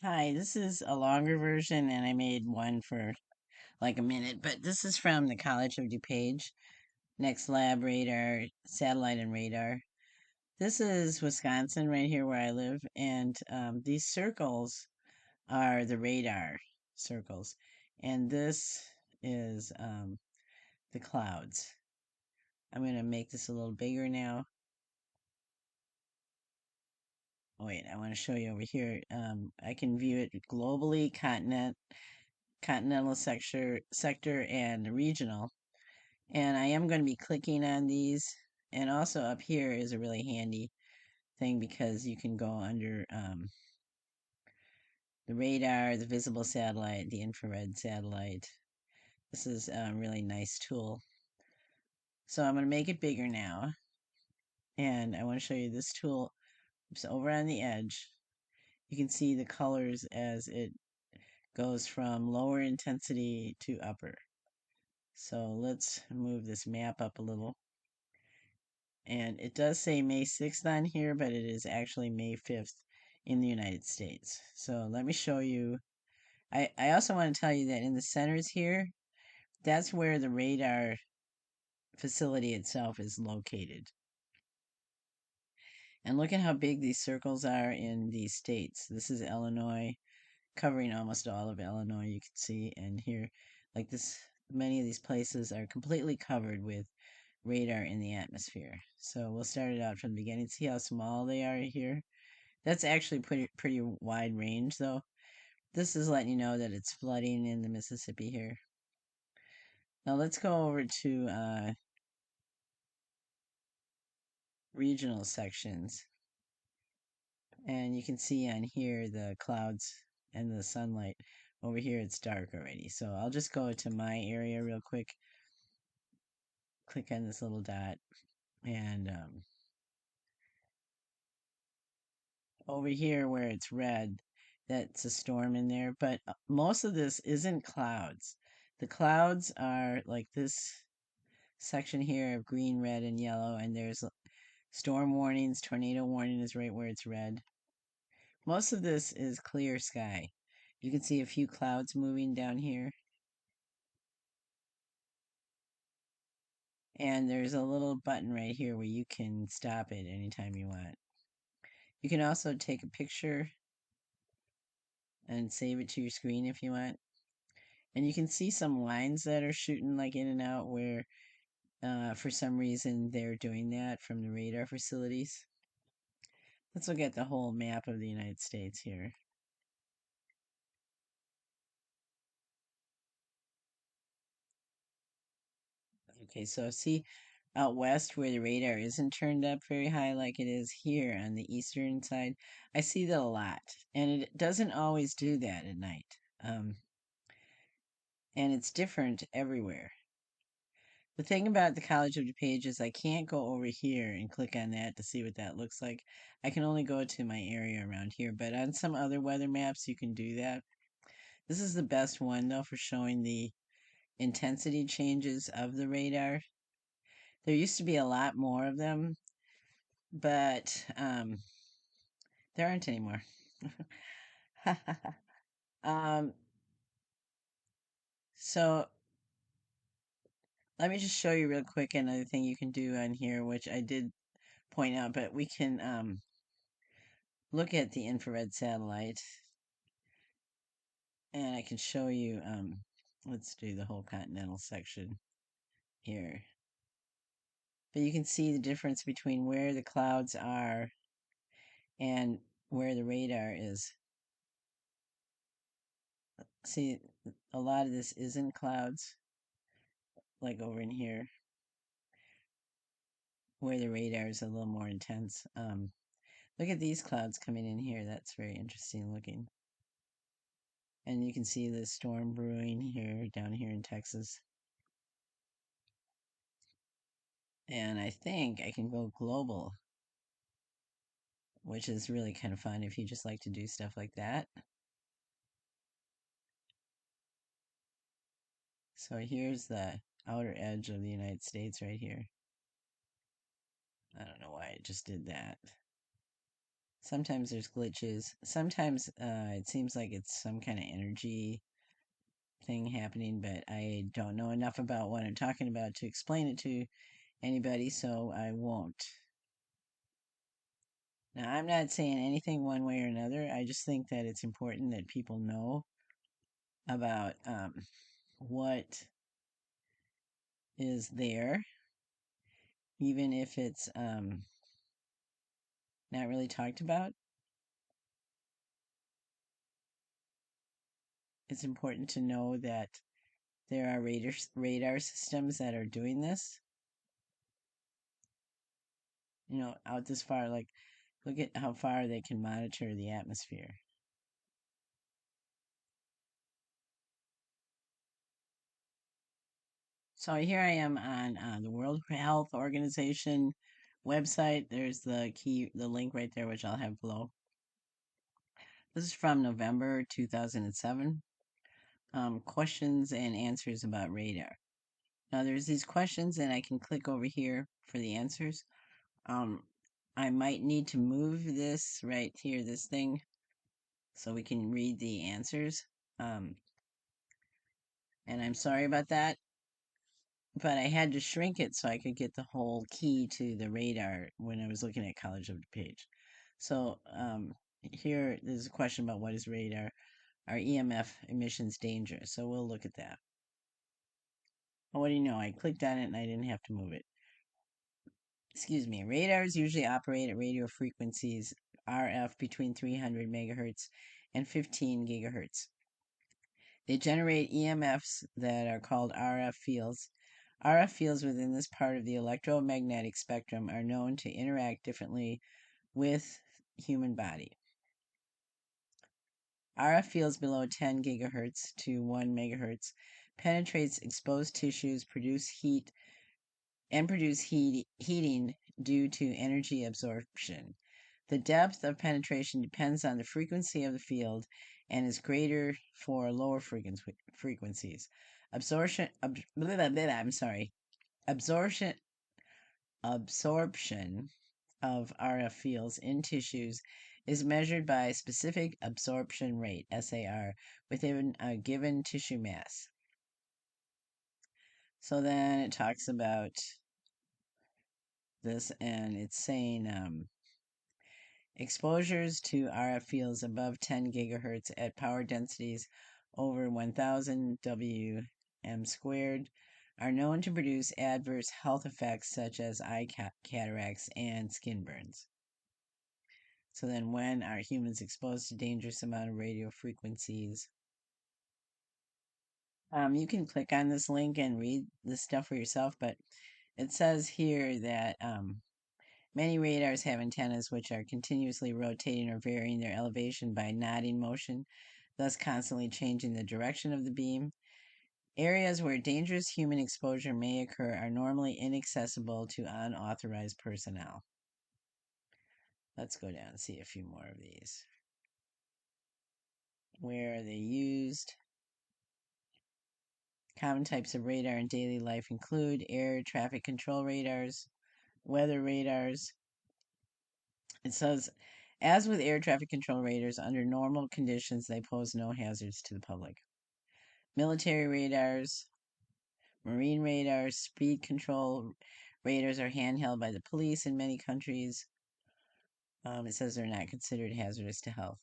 Hi, this is a longer version, and I made one for like a minute, but this is from the College of DuPage, Next Lab Radar, Satellite and Radar. This is Wisconsin, right here where I live, and these circles are the radar circles, and this is the clouds. I'm going to make this a little bigger now. Oh, wait, I want to show you over here. I can view it globally, continental sector, and regional. And I am going to be clicking on these. And also up here is a really handy thing because you can go under the radar, the visible satellite, the infrared satellite. This is a really nice tool. So I'm going to make it bigger now. And I want to show you this tool. It's over on the edge. You can see the colors as it goes from lower intensity to upper. So let's move this map up a little. And it does say May 6th on here, but it is actually May 5th in the United States. So let me show you. I also want to tell you that in the centers here, that's where the radar facility itself is located. And look at how big these circles are in these states. This is Illinois, covering almost all of Illinois, you can see. And here, like this, many of these places are completely covered with radar in the atmosphere. So we'll start it out from the beginning. See how small they are here? That's actually pretty wide range, though. This is letting you know that it's flooding in the Mississippi here. Now let's go over to regional sections. And you can see on here the clouds and the sunlight. Over here it's dark already. So I'll just go to my area real quick. Click on this little dot. And over here where it's red, that's a storm in there. But most of this isn't clouds. The clouds are like this section here of green, red, and yellow, and there's storm warnings. Tornado warning is right where it's red. Most of this is clear sky. You can see a few clouds moving down here. And there's a little button right here where you can stop it anytime you want. You can also take a picture and save it to your screen if you want. And you can see some lines that are shooting like in and out where for some reason they're doing that from the radar facilities. Let's look at the whole map of the United States here. Okay, so see out west where the radar isn't turned up very high like it is here on the eastern side. I see that a lot, and it doesn't always do that at night. And it's different everywhere. The thing about the College of DuPage is I can't go over here and click on that to see what that looks like. I can only go to my area around here, but on some other weather maps you can do that. This is the best one though for showing the intensity changes of the radar. There used to be a lot more of them, but there aren't anymore. um, so let me just show you real quick another thing you can do on here, which I did point out, but we can look at the infrared satellite, and I can show you, let's do the whole continental section here. But you can see the difference between where the clouds are and where the radar is. See, a lot of this isn't clouds, like over in here, where the radar is a little more intense. Look at these clouds coming in here. That's very interesting looking. And you can see the storm brewing here, down here in Texas. And I think I can go global, which is really kind of fun if you just like to do stuff like that. So here's the outer edge of the United States right here. I don't know why I just did that. Sometimes there's glitches. Sometimes it seems like it's some kind of energy thing happening, but I don't know enough about what I'm talking about to explain it to anybody, so I won't. Now, I'm not saying anything one way or another. I just think that it's important that people know about what is there, even if it's not really talked about. It's important to know that there are radar systems that are doing this. Out this far, like, look at how far they can monitor the atmosphere. So here I am on the World Health Organization website. There's the link right there, which I'll have below. This is from November 2007. Questions and answers about radar. Now there's these questions, and I can click over here for the answers. I might need to move this right here, this thing, so we can read the answers. And I'm sorry about that, but I had to shrink it so I could get the whole key to the radar when I was looking at College of DuPage. So here there's a question about what is radar. Are EMF emissions dangerous? So we'll look at that. Oh, what do you know? I clicked on it and I didn't have to move it. Excuse me. Radars usually operate at radio frequencies RF between 300 megahertz and 15 gigahertz. They generate EMFs that are called RF fields. RF fields within this part of the electromagnetic spectrum are known to interact differently with human body. RF fields below 10 gigahertz to 1 megahertz penetrates exposed tissues, produce heating due to energy absorption. The depth of penetration depends on the frequency of the field and is greater for lower frequencies. Absorption of RF fields in tissues is measured by specific absorption rate, SAR, within a given tissue mass. So then it talks about this, and it's saying exposures to RF fields above 10 gigahertz at power densities over 1000 Wm squared are known to produce adverse health effects such as eye cataracts and skin burns. So then when are humans exposed to dangerous amount of radio frequencies? You can click on this link and read this stuff for yourself, but it says here that many radars have antennas which are continuously rotating or varying their elevation by nodding motion, thus constantly changing the direction of the beam. Areas where dangerous human exposure may occur are normally inaccessible to unauthorized personnel. Let's go down and see a few more of these. Where are they used? Common types of radar in daily life include air traffic control radars, weather radars. It says, as with air traffic control radars, under normal conditions, they pose no hazards to the public. Military radars, marine radars, speed control radars are handheld by the police in many countries. It says they're not considered hazardous to health.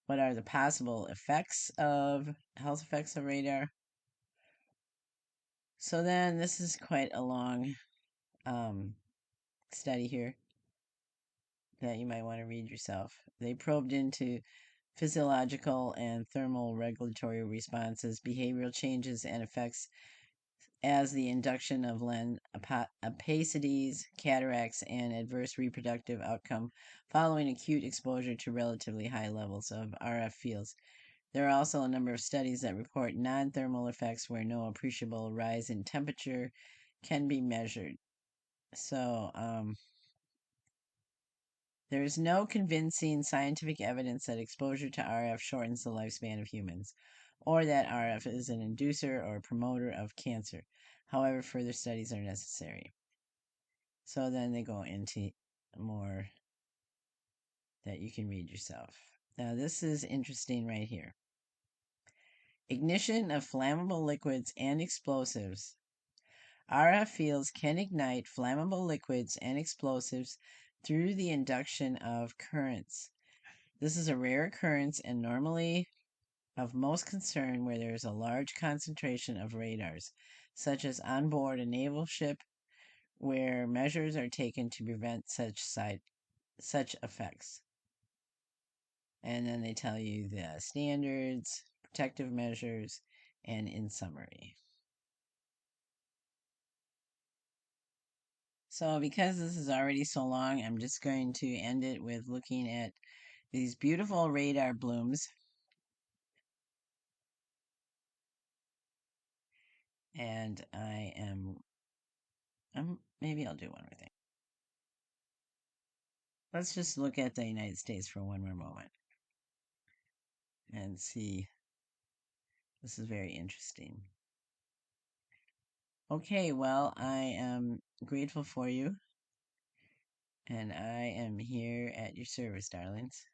What are the possible health effects of radar? So then this is quite a long study here that you might want to read yourself. They probed into physiological and thermal regulatory responses, behavioral changes, and effects as the induction of opacities, cataracts, and adverse reproductive outcome following acute exposure to relatively high levels of RF fields. There are also a number of studies that report non-thermal effects where no appreciable rise in temperature can be measured. So, there is no convincing scientific evidence that exposure to RF shortens the lifespan of humans, or that RF is an inducer or promoter of cancer. However, further studies are necessary. So then they go into more that you can read yourself. Now, this is interesting right here. Ignition of flammable liquids and explosives. RF fields can ignite flammable liquids and explosives through the induction of currents. This is a rare occurrence and normally of most concern where there is a large concentration of radars, such as on board a naval ship, where measures are taken to prevent such effects. And then they tell you the standards, protective measures, and in summary. So because this is already so long, I'm just going to end it with looking at these beautiful radar blooms. And maybe I'll do one more thing. Let's just look at the United States for one more moment and see. This is very interesting. Okay, well, I am grateful for you, and I am here at your service, darlings.